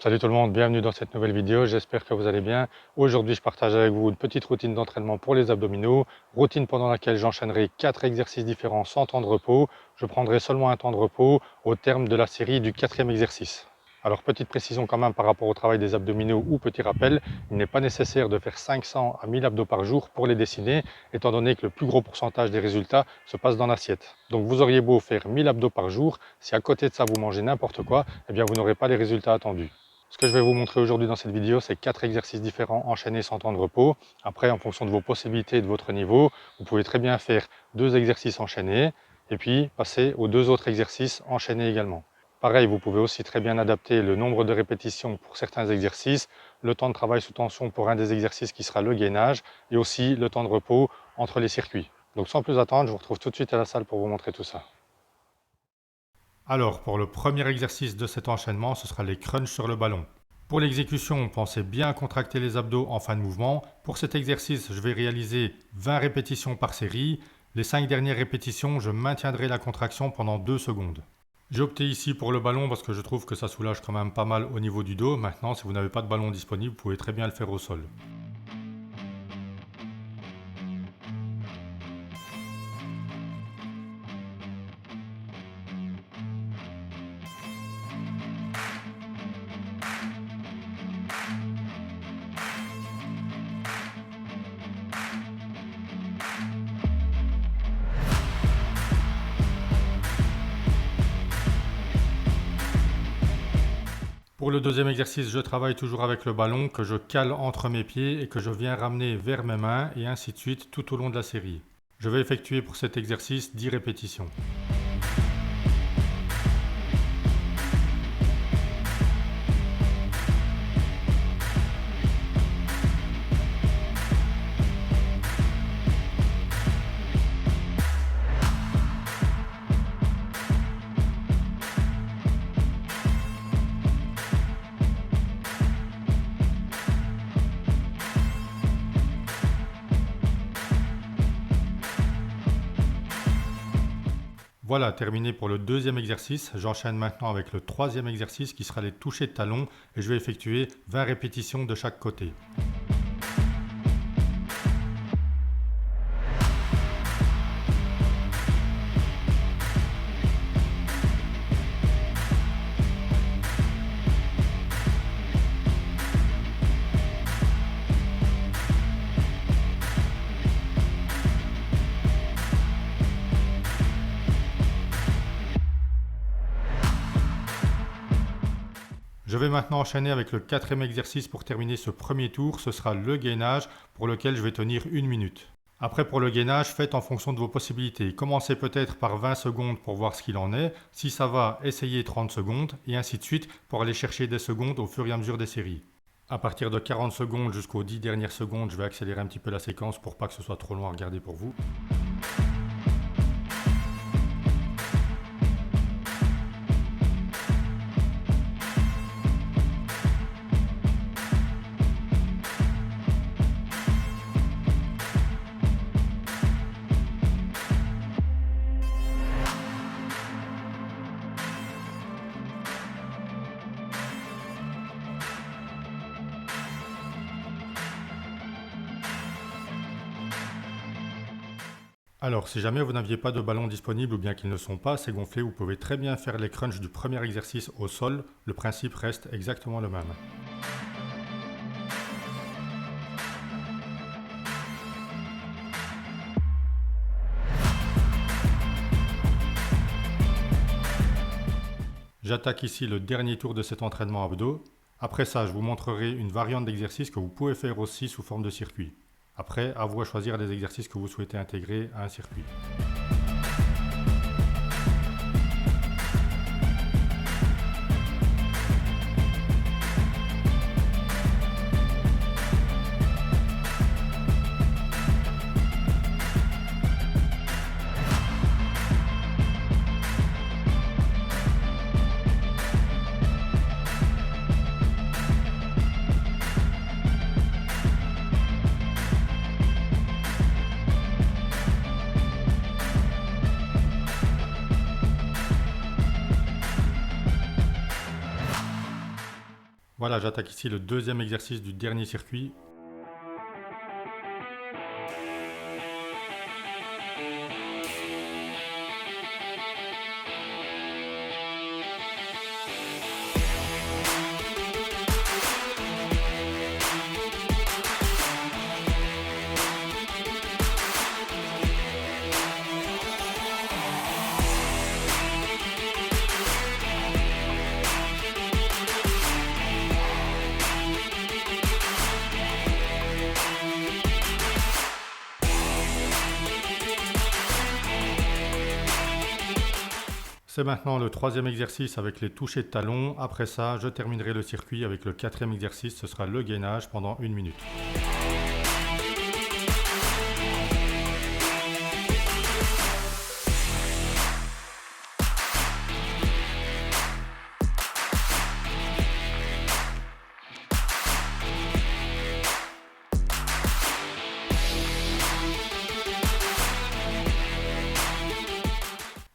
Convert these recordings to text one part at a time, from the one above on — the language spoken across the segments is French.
Salut tout le monde, bienvenue dans cette nouvelle vidéo, j'espère que vous allez bien. Aujourd'hui je partage avec vous une petite routine d'entraînement pour les abdominaux, routine pendant laquelle j'enchaînerai 4 exercices différents sans temps de repos. Je prendrai seulement un temps de repos au terme de la série du 4e exercice. Alors petite précision quand même par rapport au travail des abdominaux ou petit rappel, il n'est pas nécessaire de faire 500 à 1000 abdos par jour pour les dessiner, étant donné que le plus gros pourcentage des résultats se passe dans l'assiette. Donc vous auriez beau faire 1000 abdos par jour, si à côté de ça vous mangez n'importe quoi, eh bien vous n'aurez pas les résultats attendus. Ce que je vais vous montrer aujourd'hui dans cette vidéo, c'est 4 exercices différents enchaînés sans temps de repos. Après, en fonction de vos possibilités et de votre niveau, vous pouvez très bien faire 2 exercices enchaînés et puis passer aux 2 autres exercices enchaînés également. Pareil, vous pouvez aussi très bien adapter le nombre de répétitions pour certains exercices, le temps de travail sous tension pour un des exercices qui sera le gainage et aussi le temps de repos entre les circuits. Donc sans plus attendre, je vous retrouve tout de suite à la salle pour vous montrer tout ça. Alors, pour le premier exercice de cet enchaînement, ce sera les crunchs sur le ballon. Pour l'exécution, pensez bien à contracter les abdos en fin de mouvement. Pour cet exercice, je vais réaliser 20 répétitions par série. Les 5 dernières répétitions, je maintiendrai la contraction pendant 2 secondes. J'ai opté ici pour le ballon parce que je trouve que ça soulage quand même pas mal au niveau du dos. Maintenant, si vous n'avez pas de ballon disponible, vous pouvez très bien le faire au sol. Pour le deuxième exercice, je travaille toujours avec le ballon que je cale entre mes pieds et que je viens ramener vers mes mains et ainsi de suite tout au long de la série. Je vais effectuer pour cet exercice 10 répétitions. Voilà, terminé pour le deuxième exercice. J'enchaîne maintenant avec le troisième exercice qui sera les touchés de talons et je vais effectuer 20 répétitions de chaque côté. Je vais maintenant enchaîner avec le quatrième exercice pour terminer ce premier tour. Ce sera le gainage pour lequel je vais tenir 1 minute. Après pour le gainage, faites en fonction de vos possibilités. Commencez peut-être par 20 secondes pour voir ce qu'il en est. Si ça va, essayez 30 secondes et ainsi de suite pour aller chercher des secondes au fur et à mesure des séries. À partir de 40 secondes jusqu'aux 10 dernières secondes, je vais accélérer un petit peu la séquence pour pas que ce soit trop long à regarder pour vous. Alors, si jamais vous n'aviez pas de ballon disponible ou bien qu'ils ne sont pas assez gonflés, vous pouvez très bien faire les crunchs du premier exercice au sol. Le principe reste exactement le même. J'attaque ici le dernier tour de cet entraînement abdos. Après ça, je vous montrerai une variante d'exercice que vous pouvez faire aussi sous forme de circuit. Après, à vous à choisir les exercices que vous souhaitez intégrer à un circuit. Voilà, j'attaque ici le deuxième exercice du dernier circuit. C'est maintenant le troisième exercice avec les touchés de talons. Après ça, je terminerai le circuit avec le quatrième exercice. Ce sera le gainage pendant 1 minute.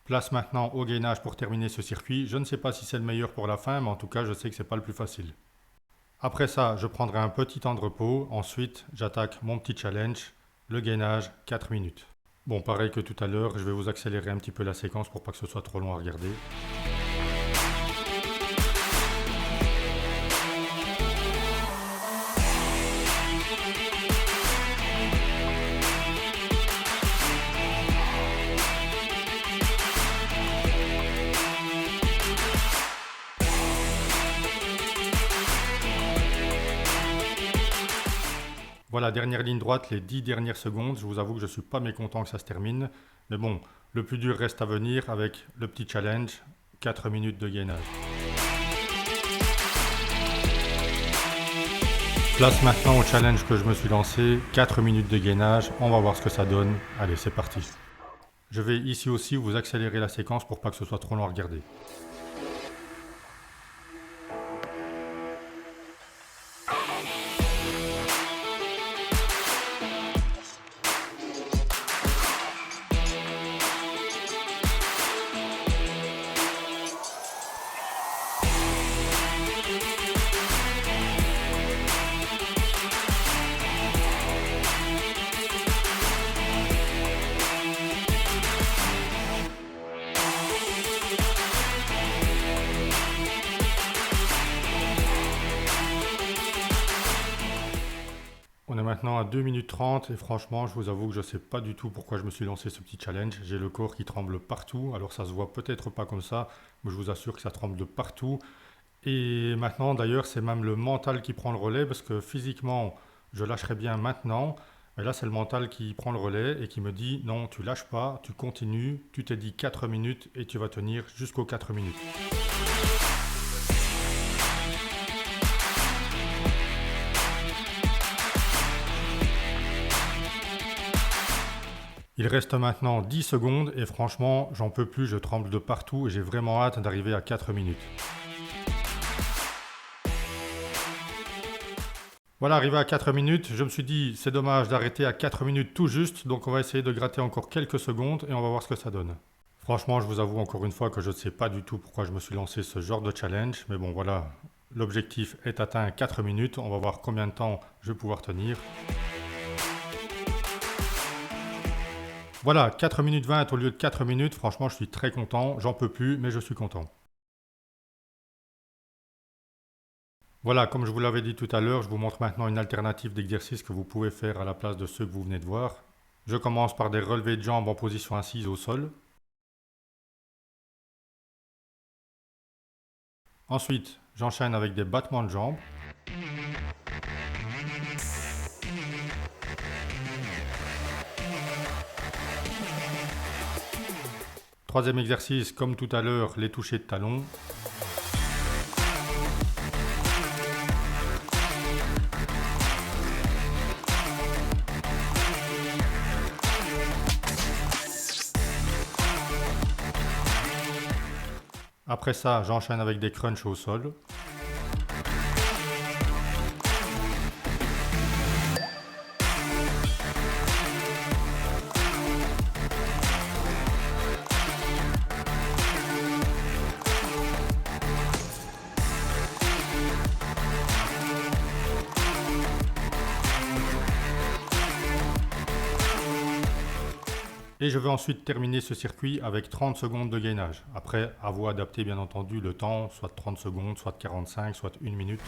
Place maintenant au gainage pour terminer ce circuit. Je ne sais pas si c'est le meilleur pour la fin, mais en tout cas, je sais que c'est pas le plus facile. Après ça, je prendrai un petit temps de repos. Ensuite, j'attaque mon petit challenge, le gainage, 4 minutes. Bon, pareil que tout à l'heure, je vais vous accélérer un petit peu la séquence pour pas que ce soit trop long à regarder. Voilà, dernière ligne droite, les 10 dernières secondes. Je vous avoue que je ne suis pas mécontent que ça se termine. Mais bon, le plus dur reste à venir avec le petit challenge, 4 minutes de gainage. Place maintenant au challenge que je me suis lancé, 4 minutes de gainage. On va voir ce que ça donne. Allez, c'est parti. Je vais ici aussi vous accélérer la séquence pour pas que ce soit trop long à regarder. On est maintenant à 2 minutes 30 et franchement, je vous avoue que je ne sais pas du tout pourquoi je me suis lancé ce petit challenge. J'ai le corps qui tremble partout, alors ça se voit peut-être pas comme ça, mais je vous assure que ça tremble de partout. Et maintenant, d'ailleurs, c'est même le mental qui prend le relais parce que physiquement, je lâcherai bien maintenant. Mais là, c'est le mental qui prend le relais et qui me dit non, tu lâches pas, tu continues, tu t'es dit 4 minutes et tu vas tenir jusqu'aux 4 minutes. Il reste maintenant 10 secondes et franchement, j'en peux plus, je tremble de partout et j'ai vraiment hâte d'arriver à 4 minutes. Voilà, arrivé à 4 minutes, je me suis dit c'est dommage d'arrêter à 4 minutes tout juste, donc on va essayer de gratter encore quelques secondes et on va voir ce que ça donne. Franchement, je vous avoue encore une fois que je ne sais pas du tout pourquoi je me suis lancé ce genre de challenge, mais bon voilà, l'objectif est atteint à 4 minutes, on va voir combien de temps je vais pouvoir tenir. Voilà, 4 minutes 20 au lieu de 4 minutes, franchement je suis très content, j'en peux plus, mais je suis content. Voilà, comme je vous l'avais dit tout à l'heure, je vous montre maintenant une alternative d'exercice que vous pouvez faire à la place de ceux que vous venez de voir. Je commence par des relevés de jambes en position assise au sol. Ensuite, j'enchaîne avec des battements de jambes. Troisième exercice, comme tout à l'heure, les touchés de talons. Après ça, j'enchaîne avec des crunchs au sol. Et je vais ensuite terminer ce circuit avec 30 secondes de gainage. Après, à vous adapter bien entendu le temps, soit 30 secondes, soit 45, soit 1 minute.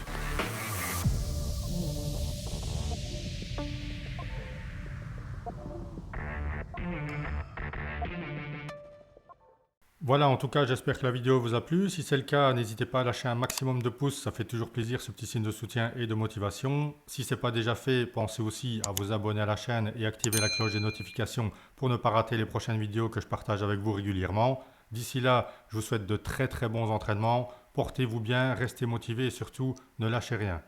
Voilà, en tout cas, j'espère que la vidéo vous a plu. Si c'est le cas, n'hésitez pas à lâcher un maximum de pouces, ça fait toujours plaisir, ce petit signe de soutien et de motivation. Si ce n'est pas déjà fait, pensez aussi à vous abonner à la chaîne et activer la cloche des notifications pour ne pas rater les prochaines vidéos que je partage avec vous régulièrement. D'ici là, je vous souhaite de très bons entraînements. Portez-vous bien, restez motivés et surtout, ne lâchez rien.